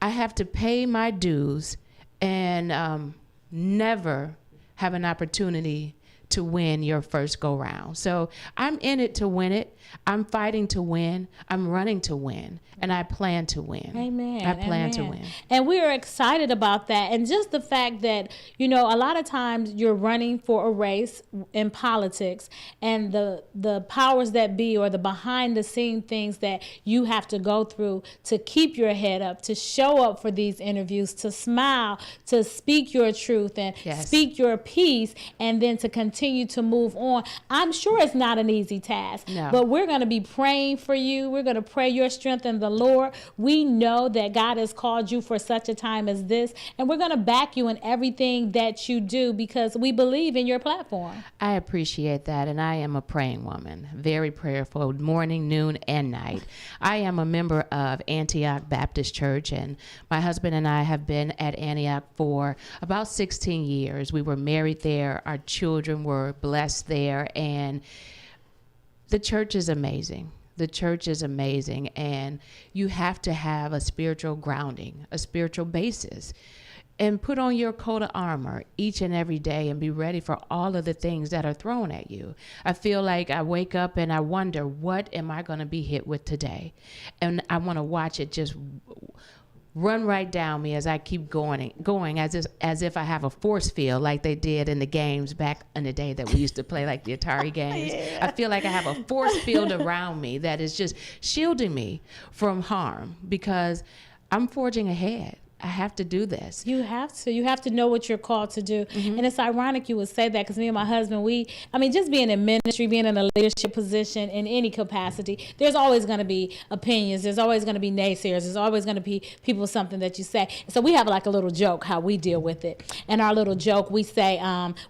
I have to pay my dues and never have an opportunity to win your first go round. So I'm in it to win it. I'm fighting to win. I'm running to win. And I plan to win. Amen. I plan to win. And we are excited about that. And just the fact that, you know, a lot of times you're running for a race in politics and the powers that be or the behind the scene things that you have to go through to keep your head up, to show up for these interviews, to smile, to speak your truth and Yes. speak your piece, and then to continue to move on. I'm sure it's not an easy task, No. but we're going to be praying for you. We're going to pray your strength in the Lord. We know that God has called you for such a time as this, and we're going to back you in everything that you do because we believe in your platform. I appreciate that, and I am a praying woman, very prayerful, morning, noon, and night. I am a member of Antioch Baptist Church, and my husband and I have been at Antioch for about 16 years. We were married there. Our children were blessed there, and the church is amazing. The church is amazing, and you have to have a spiritual grounding, a spiritual basis, and put on your coat of armor each and every day and be ready for all of the things that are thrown at you. I feel like I wake up and I wonder, what am I going to be hit with today? And I want to watch it just run right down me as I keep going as if I have a force field like they did in the games back in the day that we used to play, like the Atari games. Yeah. I feel like I have a force field around me that is just shielding me from harm because I'm forging ahead. I have to do this. You have to. You have to know what you're called to do. Mm-hmm. And it's ironic you would say that because me and my husband, just being in ministry, being in a leadership position in any capacity, there's always going to be opinions. There's always going to be naysayers. There's always going to be people something that you say. So we have like a little joke how we deal with it. And our little joke, we say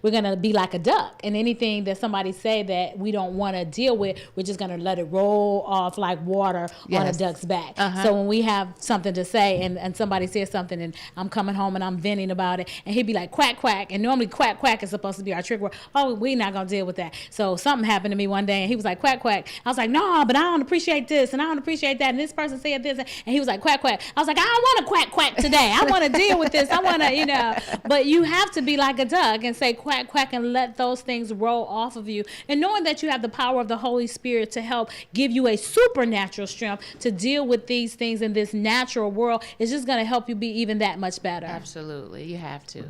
we're going to be like a duck. And anything that somebody say that we don't want to deal with, we're just going to let it roll off like water on a duck's back. Uh-huh. So when we have something to say and somebody says something something and I'm coming home and I'm venting about it, and he'd be like, quack, quack. And normally quack, quack is supposed to be our trigger word. Oh, we're not going to deal with that. So something happened to me one day and he was like, quack, quack. I was like, no, but I don't appreciate this and I don't appreciate that. And this person said this. And he was like, quack, quack. I was like, I don't want to quack, quack today. I want to deal with this. I want to, but you have to be like a duck and say quack, quack, and let those things roll off of you. And knowing that you have the power of the Holy Spirit to help give you a supernatural strength to deal with these things in this natural world is just going to help you be even that much better. Absolutely. You have to.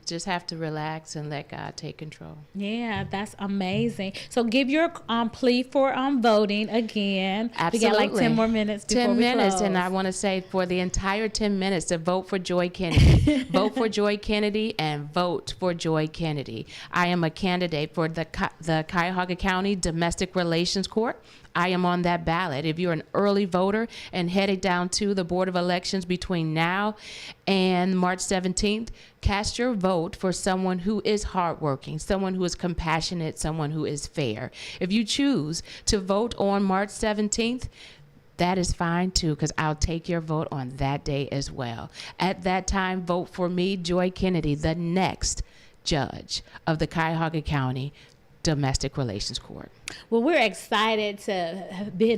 Just have to relax and let God take control. Yeah, that's amazing. So give your plea for voting again. Absolutely. We got like 10 more minutes before 10 we minutes, close. and I want to say for the entire 10 minutes to vote for Joy Kennedy. Vote for Joy Kennedy and vote for Joy Kennedy. I am a candidate for the Cuyahoga County Domestic Relations Court. I am on that ballot. If you're an early voter and headed down to the Board of Elections between now and March 17th, cast your vote for someone who is hardworking, someone who is compassionate, someone who is fair. If you choose to vote on March 17th, that is fine too, because I'll take your vote on that day as well. At that time, vote for me, Joy Kennedy, the next judge of the Cuyahoga County Domestic Relations Court. Well, we're excited to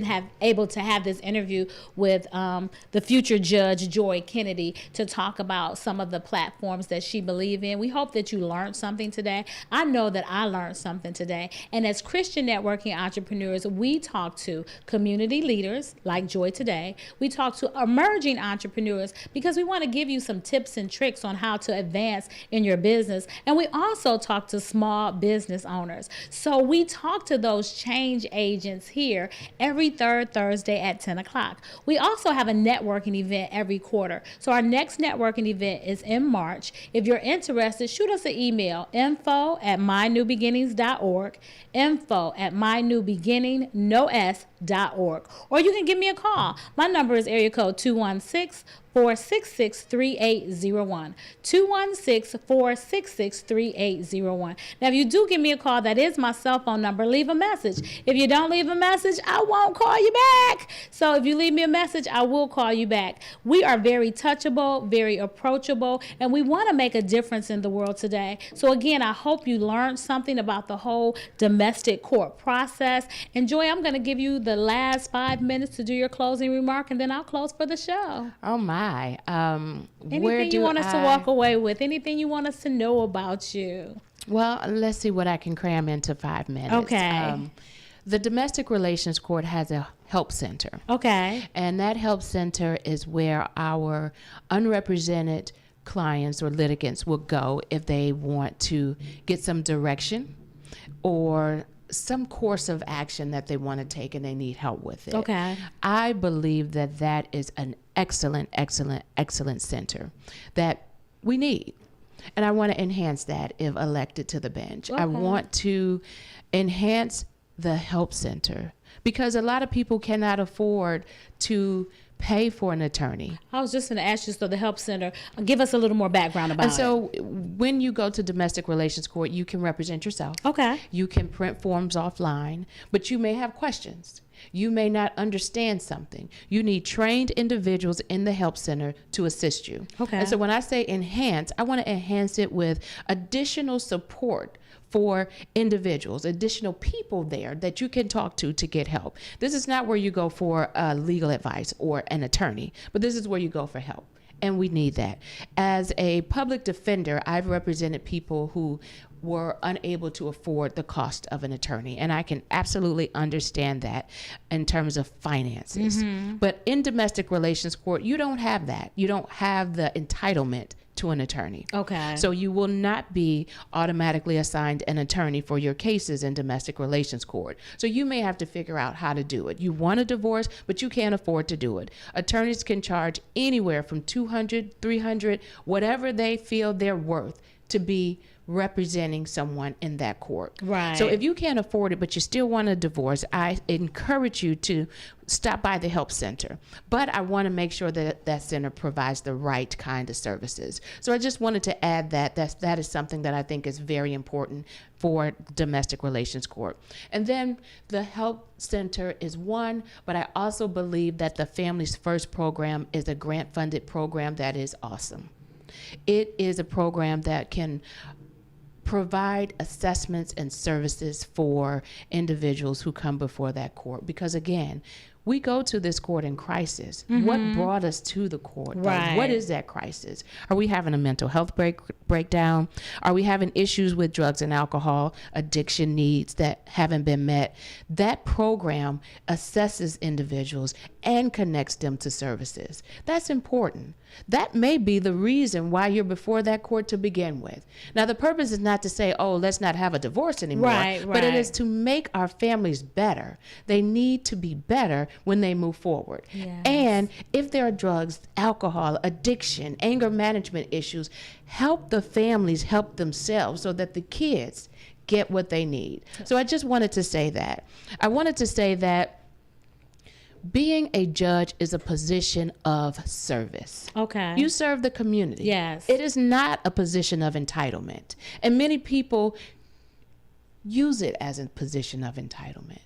have able to have this interview with the future judge, Joy Kennedy, to talk about some of the platforms that she believes in. We hope that you learned something today. I know that I learned something today. And as Christian networking entrepreneurs, we talk to community leaders like Joy today. We talk to emerging entrepreneurs because we want to give you some tips and tricks on how to advance in your business. And we also talk to small business owners. So we talk to those change agents here every third Thursday at 10 o'clock. We also have a networking event every quarter. So our next networking event is in March. If you're interested, shoot us an email, info@mynewbeginnings.org, info@mynewbeginning.org, or you can give me a call. My number is area code 216-466-3801, 216-466-3801. Now, if you do give me a call, that is my cell phone number. Leave a message. If you don't leave a message, I won't call you back. So if you leave me a message, I will call you back. We are very touchable, very approachable, and we want to make a difference in the world today. So again, I hope you learned something about the whole domestic court process. And Joy, I'm going to give you the last 5 minutes to do your closing remark, and then I'll close for the show. Oh my. Anything you want us to walk away with? Anything you want us to know about you? Well, let's see what I can cram into 5 minutes. Okay. The Domestic Relations Court has a help center. Okay. And that help center is where our unrepresented clients or litigants will go if they want to get some direction or some course of action that they want to take and they need help with it. Okay. I believe that that is an excellent center that we need. And I want to enhance that if elected to the bench. Okay. I want to enhance the help center because a lot of people cannot afford to pay for an attorney. I was just going to ask you, so the help center, give us a little more background about it. And so when you go to Domestic Relations Court, you can represent yourself. Okay. You can print forms offline, but you may have questions. You may not understand something. You need trained individuals in the help center to assist you. Okay. And so when I say enhance, I want to enhance it with additional support for individuals, additional people there that you can talk to get help. This is not where you go for legal advice or an attorney, but this is where you go for help. And we need that. As a public defender, I've represented people who were unable to afford the cost of an attorney. And I can absolutely understand that in terms of finances. Mm-hmm. But in domestic relations court, you don't have that. You don't have the entitlement to an attorney. Okay. So you will not be automatically assigned an attorney for your cases in domestic relations court. So you may have to figure out how to do it. You want a divorce, but you can't afford to do it. Attorneys can charge anywhere from $200, $300, whatever they feel they're worth to be representing someone in that court. Right. So if you can't afford it, but you still want a divorce, I encourage you to stop by the help center. But I want to make sure that that center provides the right kind of services. So I just wanted to add that is something that I think is very important for domestic relations court. And then the help center is one, but I also believe that the Families First program is a grant-funded program that is awesome. It is a program that can provide assessments and services for individuals who come before that court. Because again, we go to this court in crisis. What brought us to the court? Right. What is that crisis? Are we having a mental health breakdown? Are we having issues with drugs and alcohol, addiction needs that haven't been met? That program assesses individuals and connects them to services. That's important. That may be the reason why you're before that court to begin with. Now, the purpose is not to say, oh, let's not have a divorce anymore, but it is to make our families better. They need to be better when they move forward. Yes. And if there are drugs, alcohol, addiction, anger management issues, help the families help themselves so that the kids get what they need. So I just wanted to say that. I wanted to say that being a judge is a position of service. Okay. You serve the community. Yes. It is not a position of entitlement. And many people use it as a position of entitlement,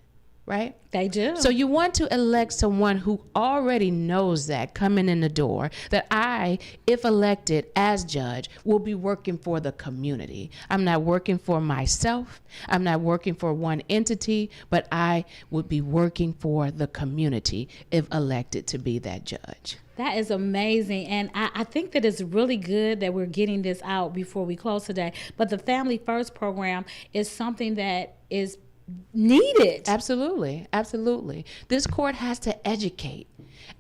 right? They do. So you want to elect someone who already knows that coming in the door, that I, if elected as judge, will be working for the community. I'm not working for myself. I'm not working for one entity, but I would be working for the community if elected to be that judge. That is amazing. And I think that it's really good that we're getting this out before we close today. But the Family First program is something that is needed. Absolutely. Absolutely. This court has to educate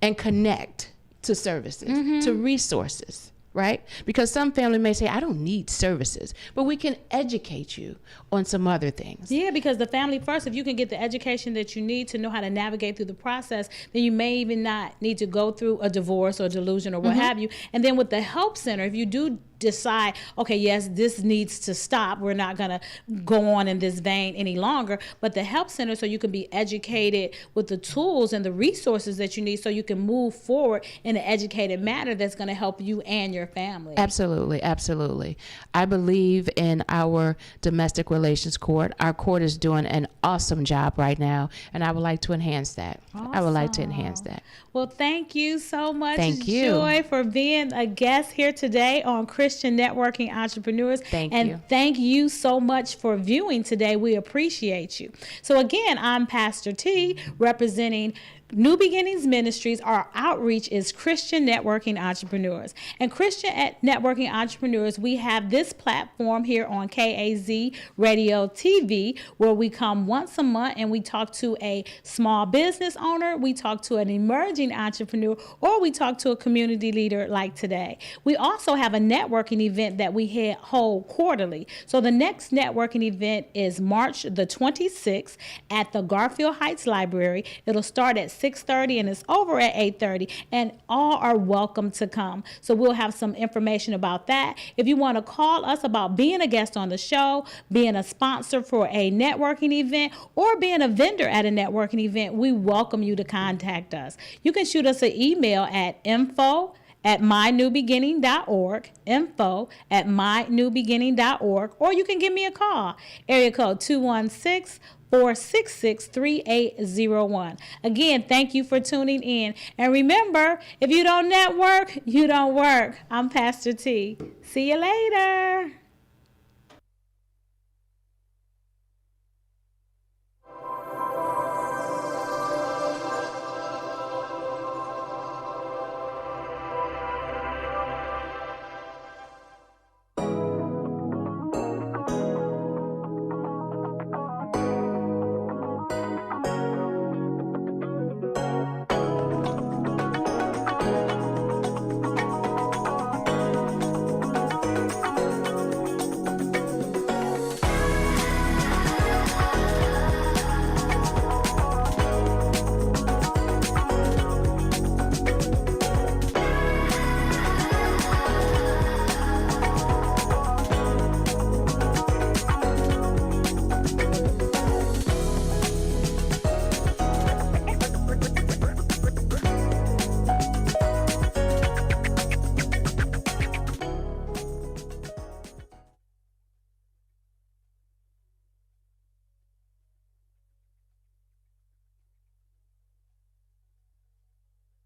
and connect to services, to resources, right? Because some family may say, I don't need services, but we can educate you on some other things. Yeah, because the Family First, if you can get the education that you need to know how to navigate through the process, then you may even not need to go through a divorce or delusion or what have you. And then with the Help Center, if you do decide, okay, yes, this needs to stop, we're not going to go on in this vein any longer, but the Help Center, so you can be educated with the tools and the resources that you need so you can move forward in an educated manner that's going to help you and your family. Absolutely, absolutely. I believe in our domestic relations court. Our court is doing an awesome job right now, and I would like to enhance that. Awesome. I would like to enhance that. Well, thank you so much, Thank you. Joy, for being a guest here today on Christian Networking Entrepreneurs. Thank and you. Thank you so much for viewing today. We appreciate you. So again, I'm Pastor T, representing New Beginnings Ministries. Our outreach is Christian Networking Entrepreneurs. And Christian Networking Entrepreneurs, we have this platform here on KAZ Radio TV where we come once a month and we talk to a small business owner, we talk to an emerging entrepreneur, or we talk to a community leader like today. We also have a networking event that we hold quarterly. So the next networking event is March the 26th at the Garfield Heights Library. It'll start at 6:30 and it's over at 8:30, and all are welcome to come. So we'll have some information about that. If you want to call us about being a guest on the show, being a sponsor for a networking event, or being a vendor at a networking event, we welcome you to contact us. You can shoot us an email at info@mynewbeginning.org, info@mynewbeginning.org, or you can give me a call, area code 216-466-3801. Again, thank you for tuning in. And remember, if you don't network, you don't work. I'm Pastor T. See you later.